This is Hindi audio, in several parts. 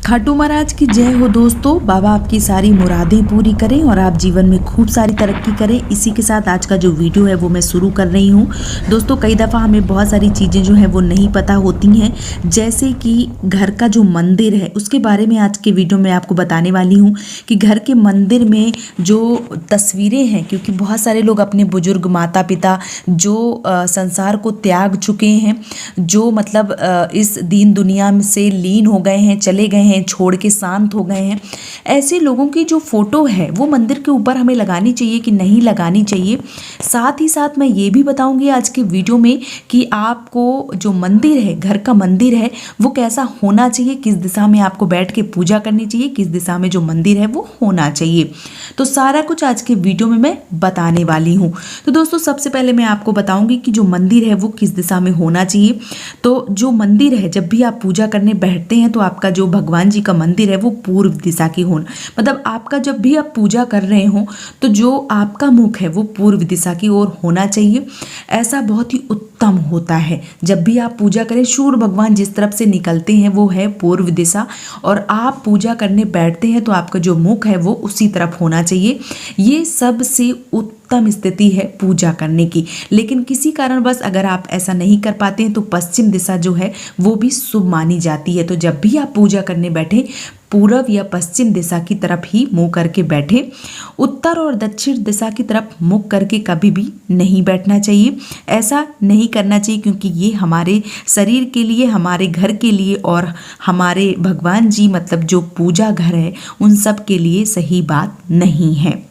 खाटू महाराज की जय हो दोस्तों। बाबा आपकी सारी मुरादें पूरी करें और आप जीवन में खूब सारी तरक्की करें। इसी के साथ आज का जो वीडियो है वो मैं शुरू कर रही हूँ। दोस्तों कई दफ़ा हमें बहुत सारी चीज़ें जो है वो नहीं पता होती हैं, जैसे कि घर का जो मंदिर है उसके बारे में आज के वीडियो में आपको बताने वाली हूँ कि घर के मंदिर में जो तस्वीरें हैं, क्योंकि बहुत सारे लोग अपने बुजुर्ग माता पिता जो संसार को त्याग चुके हैं, जो मतलब इस दीन दुनिया से लीन हो गए हैं, चले गए हैं, छोड़ के शांत हो गए हैं, ऐसे लोगों की जो फोटो है वो मंदिर के ऊपर हमें लगानी चाहिए कि नहीं लगानी चाहिए। साथ ही साथ मैं ये भी बताऊंगी आज के वीडियो में कि आपको जो मंदिर है, घर का मंदिर है, वो कैसा होना चाहिए, किस दिशा में आपको बैठ के पूजा करनी चाहिए, किस दिशा में जो मंदिर है वो होना चाहिए। तो सारा कुछ आज के वीडियो में मैं बताने वाली हूँ। तो दोस्तों सबसे पहले मैं आपको बताऊंगी कि जो मंदिर है वो किस दिशा में होना चाहिए। तो जो मंदिर है, जब भी आप पूजा करने बैठते हैं तो आपका जो भगवान जी का मंदिर है वो पूर्व दिशा की होना, मतलब आपका जब भी आप पूजा कर रहे हो तो जो आपका मुख है वो पूर्व दिशा की ओर होना चाहिए। ऐसा बहुत ही उत्तम होता है। जब भी आप पूजा करें, सूर्य भगवान जिस तरफ से निकलते हैं वो है पूर्व दिशा, और आप पूजा करने बैठते हैं तो आपका जो मुख है वो उसी तरफ होना चाहिए। ये सबसे उत्तम स्थिति है पूजा करने की। लेकिन किसी कारणवश अगर आप ऐसा नहीं कर पाते हैं तो पश्चिम दिशा जो है वो भी शुभ मानी जाती है। तो जब भी आप पूजा करने बैठे पूर्व या पश्चिम दिशा की तरफ ही मुंह करके बैठे। उत्तर और दक्षिण दिशा की तरफ मुख करके कभी भी नहीं बैठना चाहिए। ऐसा नहीं करना चाहिए क्योंकि ये हमारे शरीर के लिए, हमारे घर के लिए और हमारे भगवान जी मतलब जो पूजा घर है उन सब के लिए सही बात नहीं है।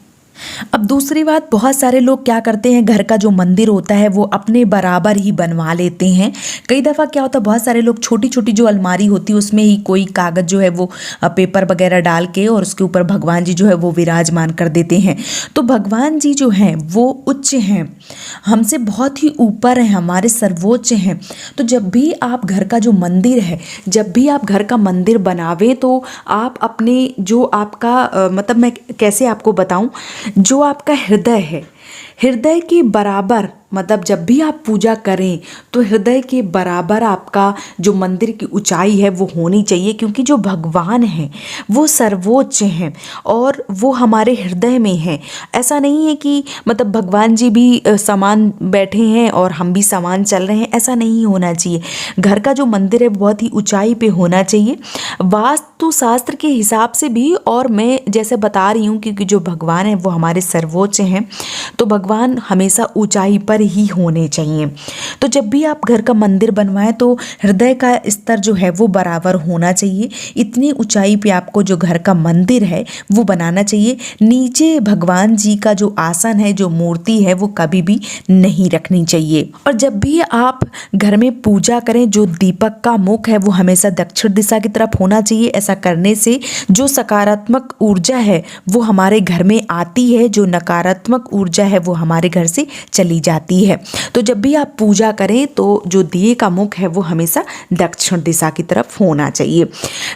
अब दूसरी बात, बहुत सारे लोग क्या करते हैं, घर का जो मंदिर होता है वो अपने बराबर ही बनवा लेते हैं। कई दफ़ा क्या होता है, बहुत सारे लोग छोटी छोटी जो अलमारी होती है उसमें ही कोई कागज़ जो है वो पेपर वगैरह डाल के और उसके ऊपर भगवान जी जो है वो विराजमान कर देते हैं। तो भगवान जी जो हैं वो उच्च हैं, हमसे बहुत ही ऊपर हैं, हमारे सर्वोच्च हैं। तो जब भी आप घर का जो मंदिर है, जब भी आप घर का मंदिर बनावे तो आप अपने जो आपका मतलब मैं कैसे आपको बताऊं, जो आपका हृदय है, हृदय के बराबर, मतलब जब भी आप पूजा करें तो हृदय के बराबर आपका जो मंदिर की ऊंचाई है वो होनी चाहिए। क्योंकि जो भगवान हैं वो सर्वोच्च हैं और वो हमारे हृदय में हैं। ऐसा नहीं है कि मतलब भगवान जी भी समान बैठे हैं और हम भी समान चल रहे हैं, ऐसा नहीं होना चाहिए। घर का जो मंदिर है बहुत ही ऊंचाई पे होना चाहिए वास्तु शास्त्र के हिसाब से भी। और मैं जैसे बता रही हूँ क्योंकि जो भगवान है वो हमारे सर्वोच्च हैं, तो भगवान हमेशा ऊंचाई पर ही होने चाहिए। तो जब भी आप घर का मंदिर बनवाएं तो हृदय का स्तर जो है वो बराबर होना चाहिए। इतनी ऊंचाई पे आपको जो घर का मंदिर है वो बनाना चाहिए। नीचे भगवान जी का जो आसन है, जो मूर्ति है, वो कभी भी नहीं रखनी चाहिए। और जब भी आप घर में पूजा करें, जो दीपक का मुख है वो हमेशा दक्षिण दिशा की तरफ होना चाहिए। ऐसा करने से जो सकारात्मक ऊर्जा है वो हमारे घर में आती है, जो नकारात्मक ऊर्जा है वो हमारे घर से चली जाती है। तो जब भी आप पूजा करें तो जो दिए का मुख है वो हमेशा दक्षिण दिशा की तरफ होना चाहिए।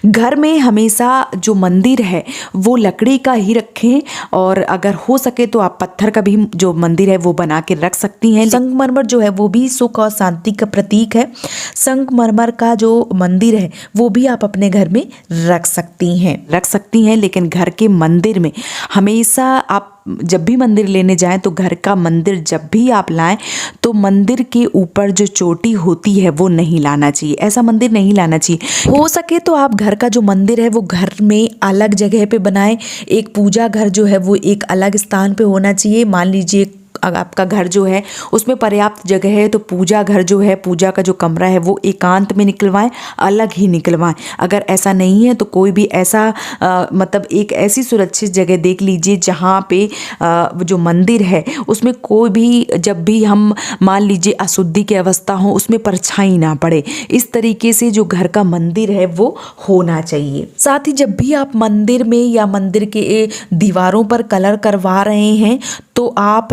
घर में हमेशा जो मंदिर है वो लकड़ी का ही रखें, और अगर हो सके तो आप पत्थर का भी जो मंदिर है वो बना के रख सकती हैं। संगमरमर जो है वो भी सुख और शांति का प्रतीक है। संगमरमर का जो मंदिर है वो भी आप अपने घर में रख सकती हैं। लेकिन घर के मंदिर में हमेशा आप जब भी मंदिर लेने जाएं तो घर का मंदिर जब भी आप लाएं तो मंदिर के ऊपर जो चोटी होती है वो नहीं लाना चाहिए। ऐसा मंदिर नहीं लाना चाहिए। हो सके तो आप घर का जो मंदिर है वो घर में अलग जगह पे बनाएं। एक पूजा घर जो है वो एक अलग स्थान पे होना चाहिए। मान लीजिए आपका घर जो है उसमें पर्याप्त जगह है तो पूजा घर जो है, पूजा का जो कमरा है वो एकांत में निकलवाएं, अलग ही निकलवाएं। अगर ऐसा नहीं है तो कोई भी ऐसा मतलब एक ऐसी सुरक्षित जगह देख लीजिए जहाँ पे जो मंदिर है उसमें कोई भी, जब भी हम मान लीजिए अशुद्धि की अवस्था हो उसमें परछाई ना पड़े। इस तरीके से जो घर का मंदिर है वो होना चाहिए। साथ ही जब भी आप मंदिर में या मंदिर के दीवारों पर कलर करवा रहे हैं तो आप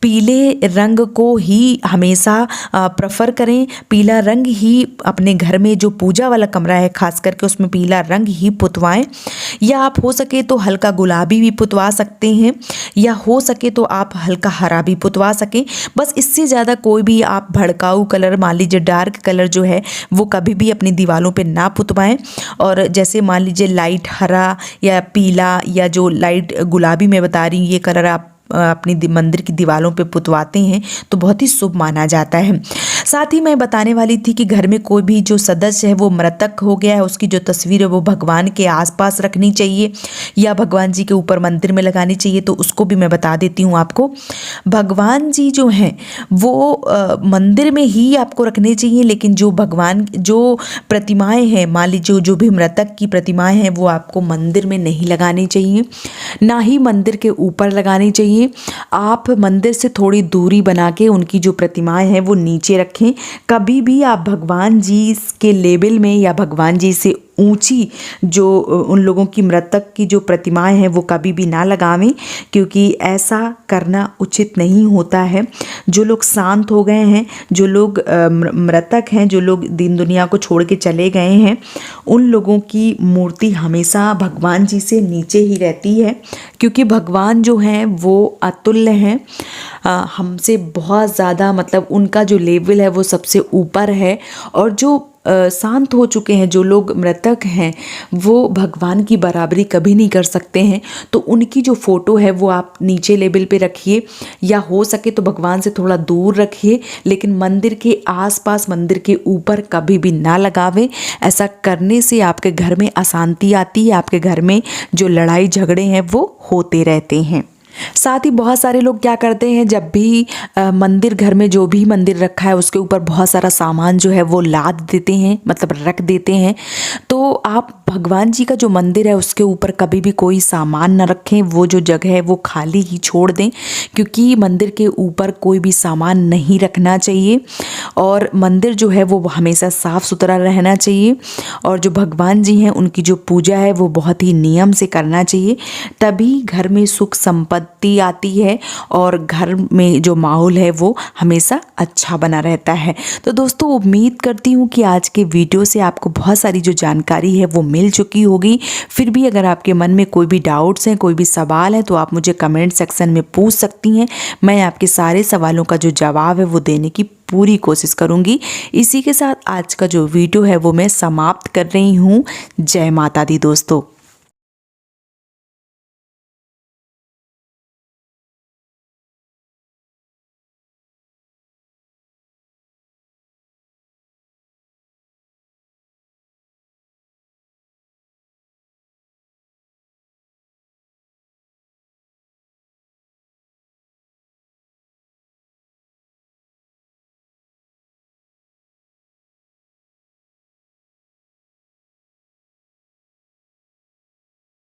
पीले रंग को ही हमेशा प्रेफर करें। पीला रंग ही अपने घर में जो पूजा वाला कमरा है खास करके उसमें पीला रंग ही पुतवाएं, या आप हो सके तो हल्का गुलाबी भी पुतवा सकते हैं, या हो सके तो आप हल्का हरा भी पुतवा सकें। बस इससे ज़्यादा कोई भी आप भड़काऊ कलर, मान लीजिए डार्क कलर जो है वो कभी भी अपनी दीवारों पे ना पुतवाएं। और जैसे मान लीजिए लाइट हरा या पीला या जो लाइट गुलाबी मैं बता रही हूँ, ये कलर आप अपनी मंदिर की दीवारों पे पुतवाते हैं तो बहुत ही शुभ माना जाता है। साथ ही मैं बताने वाली थी कि घर में कोई भी जो सदस्य है वो मृतक हो गया है, उसकी जो तस्वीर है वो भगवान के आसपास रखनी चाहिए या भगवान जी के ऊपर मंदिर में लगानी चाहिए। तो उसको भी मैं बता देती हूँ आपको। भगवान जी जो हैं वो मंदिर में ही आपको रखने चाहिए, लेकिन जो भगवान जो प्रतिमाएं हैं, मान लीजिए जो भी मृतक की प्रतिमाएं हैं वो आपको मंदिर में नहीं लगानी चाहिए, ना ही मंदिर के ऊपर लगानी चाहिए। आप मंदिर से थोड़ी दूरी बना के उनकी जो प्रतिमाएं हैं वो नीचे रखें। कभी भी आप भगवान जी के लेवल में या भगवान जी से ऊंची जो उन लोगों की मृतक की जो प्रतिमाएं हैं वो कभी भी ना लगावें, क्योंकि ऐसा करना उचित नहीं होता है। जो लोग शांत हो गए हैं, जो लोग मृतक हैं, जो लोग दीन दुनिया को छोड़ के चले गए हैं, उन लोगों की मूर्ति हमेशा भगवान जी से नीचे ही रहती है, क्योंकि भगवान जो हैं वो अतुल्य हैं, हमसे बहुत ज़्यादा, मतलब उनका जो लेवल है वो सबसे ऊपर है। और जो शांत हो चुके हैं, जो लोग मृतक हैं, वो भगवान की बराबरी कभी नहीं कर सकते हैं। तो उनकी जो फ़ोटो है वो आप नीचे लेवल पे रखिए, या हो सके तो भगवान से थोड़ा दूर रखिए, लेकिन मंदिर के आसपास, मंदिर के ऊपर कभी भी ना लगावें। ऐसा करने से आपके घर में अशांति आती है, आपके घर में जो लड़ाई झगड़े हैं वो होते रहते हैं। साथ ही बहुत सारे लोग क्या करते हैं, जब भी मंदिर, घर में जो भी मंदिर रखा है उसके ऊपर बहुत सारा सामान जो है वो लाद देते हैं, मतलब रख देते हैं। तो आप भगवान जी का जो मंदिर है उसके ऊपर कभी भी कोई सामान ना रखें, वो जो जगह है वो खाली ही छोड़ दें, क्योंकि मंदिर के ऊपर कोई भी सामान नहीं रखना चाहिए। और मंदिर जो है वो हमेशा साफ़ सुथरा रहना चाहिए। और जो भगवान जी हैं उनकी जो पूजा है वो बहुत ही नियम से करना चाहिए, तभी घर में सुख संपत्ति आती है और घर में जो माहौल है वो हमेशा अच्छा बना रहता है। तो दोस्तों, उम्मीद करती हूँ कि आज के वीडियो से आपको बहुत सारी जो जानकारी है वो मिल चुकी होगी। फिर भी अगर आपके मन में कोई भी डाउट्स हैं, कोई भी सवाल है, तो आप मुझे कमेंट सेक्शन में पूछ सकती हैं। मैं आपके सारे सवालों का जो जवाब है वो देने की पूरी कोशिश करूंगी। इसी के साथ आज का जो वीडियो है वो मैं समाप्त कर रही हूँ। जय माता दी दोस्तों।